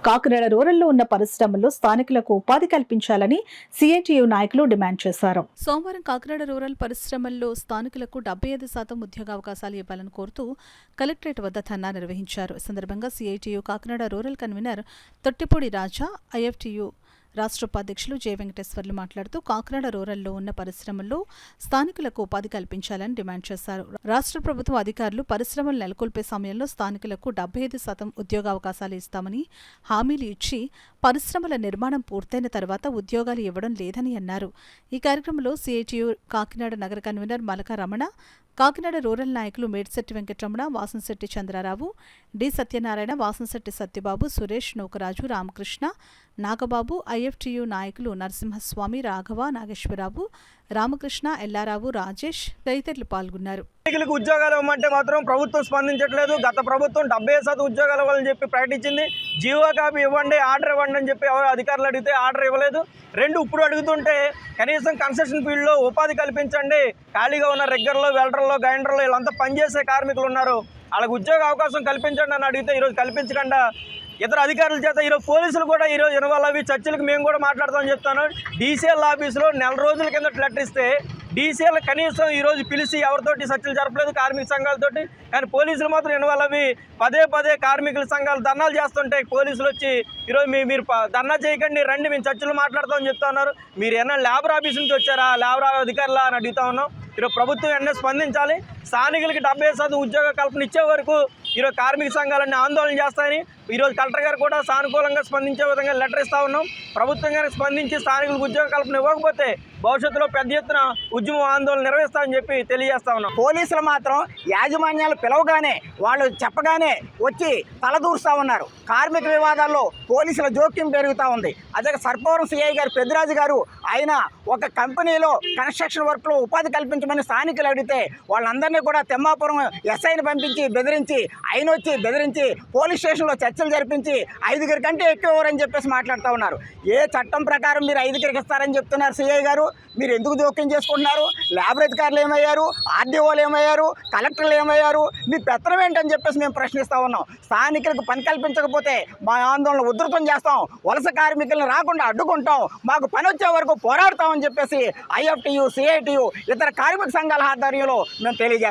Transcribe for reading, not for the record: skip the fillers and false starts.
కాకినాడ రూరల్లో ఉన్న పరిశ్రమల్లో స్థానికులకు ఉపాధి కల్పించాలని సిఐటియు నాయకులు డిమాండ్ చేశారు. సోమవారం కాకినాడ రూరల్ పరిశ్రమల్లో స్థానికులకు 75% ఉద్యోగావకాశాలు ఇవ్వాలని కోరుతూ కలెక్టరేట్ వద్ద ధర్నా నిర్వహించారు. ఈ సందర్భంగా సిఐటియు కాకినాడ రూరల్ కన్వీనర్ తొట్టిపూడి రాజా, ఐఎఫ్టియు రాష్ట్ర ఉపాధ్యక్షులు జె వెంకటేశ్వర్లు మాట్లాడుతూ కాకినాడ రూరల్లో ఉన్న పరిశ్రమల్లో స్థానికులకు ఉపాధి కల్పించాలని డిమాండ్ చేశారు. రాష్ట్ర ప్రభుత్వం అధికారులు పరిశ్రమలు నెలకొల్పే సమయంలో స్థానికులకు 75% ఉద్యోగావకాశాలు ఇస్తామని హామీలు ఇచ్చి పరిశ్రమల నిర్మాణం పూర్తయిన తర్వాత ఉద్యోగాలు ఇవ్వడం లేదని అన్నారు. ఈ కార్యక్రమంలో సిఐటియు కాకినాడ నగర కన్వీనర్ మలక రమణ, కాకినాడ రూరల్ నాయకులు మేడిశెట్టి వెంకటరమణ, వాసంశెట్టి చంద్రారావు, డి సత్యనారాయణ, వాసంశెట్టి సత్యబాబు, సురేష్, నూకరాజు, రామకృష్ణ, నాగబాబు, ఐఎఫ్టియు నాయకులు నరసింహస్వామి, రాఘవ, నాగేశ్వరరావు, రామకృష్ణ, ఎల్లారావు, రాజేష్ తదితరులు పాల్గొన్నారు. ఉద్యోగాలు ఇవ్వమంటే మాత్రం ప్రభుత్వం స్పందించట్లేదు. గత ప్రభుత్వం 70% ఉద్యోగాలు ఇవ్వాలని చెప్పి ప్రకటించింది. జీవో కాపీ ఇవ్వండి, ఆర్డర్ ఇవ్వండి అని చెప్పి ఎవరు అధికారులు అడిగితే ఆర్డర్ ఇవ్వలేదు. ఇప్పుడు అడుగుతుంటే కనీసం కన్స్ట్రక్షన్ ఫీల్డ్లో ఉపాధి కల్పించండి, ఖాళీగా ఉన్న రెగ్గర్లో, వెల్డర్లో, గ్రైండర్లో వీళ్ళంతా పనిచేసే కార్మికులు ఉన్నారు, వాళ్ళకి ఉద్యోగ అవకాశం కల్పించండి అని అడిగితే ఈరోజు కల్పించకుండా ఇతర అధికారుల చేత ఈరోజు పోలీసులు కూడా ఈరోజు ఇన్వాల్వ్ అవి చర్చలకు మేము కూడా మాట్లాడతామని చెప్తాను. డీసీఎల్ ఆఫీసులో నెల రోజుల కింద లెటర్ ఇస్తే డీసీఎల్ కనీసం ఈరోజు పిలిచి ఎవరితోటి చర్చలు జరపలేదు కార్మిక సంఘాలతోటి. కానీ పోలీసులు మాత్రం ఇన్వాల్వ్ అవి పదే కార్మికుల సంఘాలు ధర్నాలు చేస్తుంటే పోలీసులు వచ్చి ఈరోజు మీరు ధర్నా చేయకండి, రండి మేము చర్చలు మాట్లాడతామని చెప్తా ఉన్నారు. మీరు ఏమన్నా లేబర్ ఆఫీస్ నుంచి వచ్చారా, లేబర్ అధికారులా అని అడుగుతా ఉన్నాం. ఈరోజు ప్రభుత్వం వెంటనే స్పందించాలి. స్థానికులకి 70% ఉద్యోగ కల్పన ఇచ్చే వరకు ఈరోజు కార్మిక సంఘాలన్నీ ఆందోళన చేస్తాయని ఈరోజు కలెక్టర్ గారు కూడా సానుకూలంగా స్పందించే విధంగా లెటర్ ఇస్తా ఉన్నాం. ప్రభుత్వం గారికి స్పందించి స్థానికులకు ఉద్యోగ కల్పన ఇవ్వకపోతే భవిష్యత్తులో పెద్ద ఎత్తున ఉద్యమం ఆందోళన నిర్వహిస్తామని చెప్పి తెలియజేస్తా ఉన్నాం. పోలీసులు మాత్రం యాజమాన్యాలు పిలవగానే వాళ్ళు చెప్పగానే వచ్చి తలదూరుస్తూ ఉన్నారు. కార్మిక వివాదాల్లో పోలీసుల జోక్యం పెరుగుతూ ఉంది. అదే సర్పవరం సిఐ గారు పెద్దిరాజు గారు ఆయన ఒక కంపెనీలో కన్స్ట్రక్షన్ వర్క్లో ఉపాధి కల్పించమని స్థానికులు అడిగితే వాళ్ళందరినీ కూడా తెమ్మాపురం ఎస్ఐని పంపించి బెదిరించి ఆయన వచ్చి బెదిరించి పోలీస్ స్టేషన్లో చర్చలు జరిపించి 5 కంటే ఎక్కువని చెప్పేసి మాట్లాడుతూ ఉన్నారు. ఏ చట్టం ప్రకారం మీరు 5 ఇస్తారని చెప్తున్నారు సిఐ గారు? మీరు ఎందుకు జోక్యం చేసుకుంటున్నారు? లేబర్ అధికారులు ఏమయ్యారు? ఆర్డీఓలు ఏమయ్యారు? కలెక్టర్లు ఏమయ్యారు? మీ పెత్తనం ఏంటని చెప్పేసి మేము ప్రశ్నిస్తూ ఉన్నాం. స్థానికులకు పని కల్పించకపోతే మా ఆందోళన ఉధృతం చేస్తాం, వలస కార్మికులను రాకుండా అడ్డుకుంటాం, మాకు పని వచ్చే వరకు పోరాడతామని చెప్పేసి ఐఎఫ్టియు, సిఐటియు, ఇతర కార్మిక సంఘాల ఆధ్వర్యంలో మేము తెలియజేస్తాం.